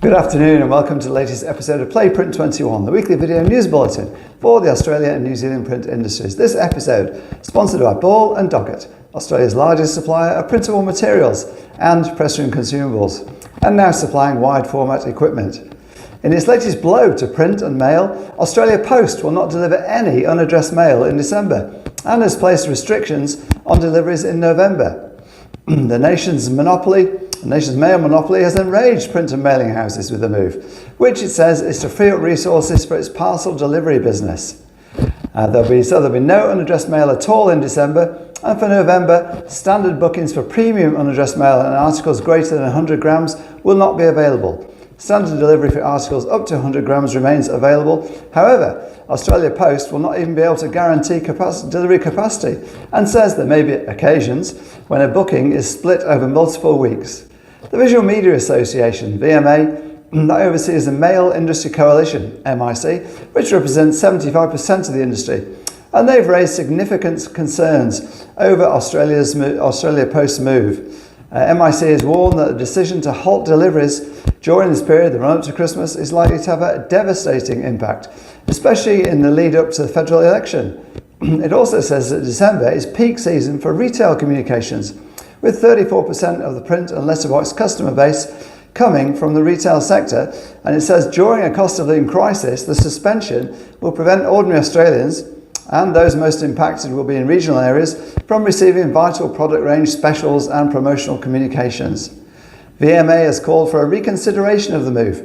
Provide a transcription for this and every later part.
Good afternoon and welcome to the latest episode of Play Print 21, the weekly video news bulletin for the Australia and New Zealand print industries. This episode sponsored by Ball and Doggett, Australia's largest supplier of printable materials and press room consumables, and now supplying wide format equipment. In its latest blow to print and mail, Australia Post will not deliver any unaddressed mail in December and has placed restrictions on deliveries in November. The nation's mail monopoly has enraged print and mailing houses with the move, which it says is to free up resources for its parcel delivery business. There'll be no unaddressed mail at all in December, and for November, standard bookings for premium unaddressed mail and articles greater than 100 grams will not be available. Standard delivery for articles up to 100 grams remains available. However, Australia Post will not even be able to guarantee delivery capacity and says there may be occasions when a booking is split over multiple weeks. The Visual Media Association, VMA, that oversees the Mail Industry Coalition, MIC, which represents 75% of the industry, and they've raised significant concerns over Australia Post's move. MIC has warned that the decision to halt deliveries during this period, the run-up to Christmas, is likely to have a devastating impact, especially in the lead-up to the federal election. It also says that December is peak season for retail communications, with 34% of the print and letterbox customer base coming from the retail sector, and it says during a cost of living crisis, the suspension will prevent ordinary Australians, and those most impacted will be in regional areas, from receiving vital product range specials and promotional communications. VMA has called for a reconsideration of the move,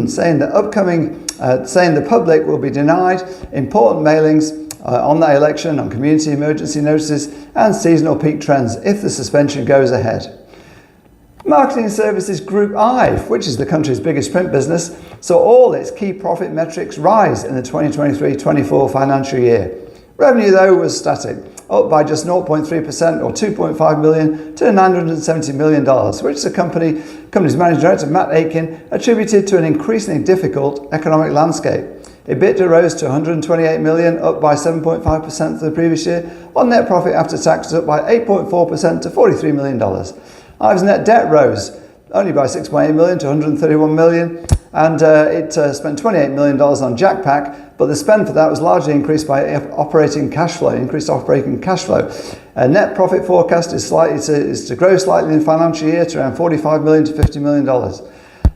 saying the public will be denied important mailings on that election, on community emergency notices and seasonal peak trends if the suspension goes ahead. Marketing Services Group IVE, which is the country's biggest print business, saw all its key profit metrics rise in the 2023-24 financial year. Revenue, though, was static, up by just 0.3% or $2.5 million to $970 million, which the company's managing director, Matt Aitken, attributed to an increasingly difficult economic landscape. EBITDA rose to $128 million, up by 7.5% for the previous year, while net profit after tax was up by 8.4% to $43 million. IVE's net debt rose only by $6.8 million to $131 million, and it spent $28 million on JackPack, but the spend for that was largely increased by increased operating cash flow. Net profit forecast is to grow slightly in the financial year to around $45 million to $50 million.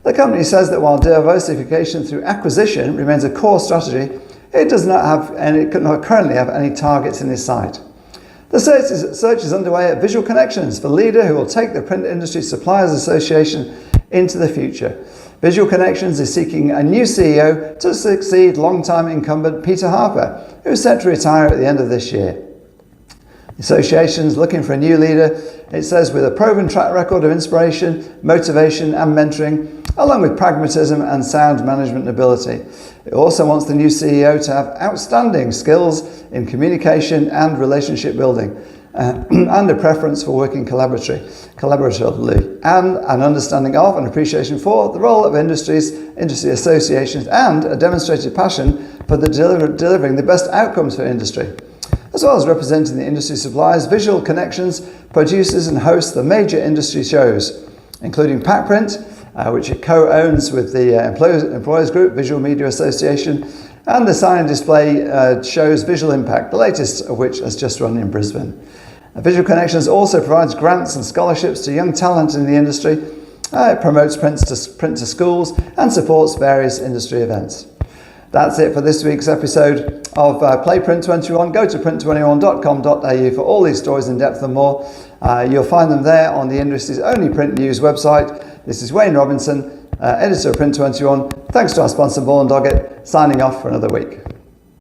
The company says that while diversification through acquisition remains a core strategy, it could not currently have any targets in its sight. The search is underway at Visual Connections for a leader who will take the Print Industry Suppliers Association into the future. Visual Connections is seeking a new CEO to succeed long-time incumbent Peter Harper, who is set to retire at the end of this year. The association is looking for a new leader, it says, with a proven track record of inspiration, motivation and mentoring, along with pragmatism and sound management ability. It also wants the new CEO to have outstanding skills in communication and relationship building, and a preference for working collaboratively, and an understanding of and appreciation for the role of industry associations, and a demonstrated passion for delivering the best outcomes for industry. As well as representing the industry suppliers, Visual Connections produces and hosts the major industry shows, including PackPrint, which it co-owns with the Employers Group, Visual Media Association, and the Sign and Display shows Visual Impact, the latest of which has just run in Brisbane. Visual Connections also provides grants and scholarships to young talent in the industry. It promotes print to schools and supports various industry events. That's it for this week's episode of Play Print 21. Go to print21.com.au for all these stories in depth and more. You'll find them there on the industry's only print news website. This is Wayne Robinson, editor of Print 21. Thanks to our sponsor Ball and Doggett, signing off for another week.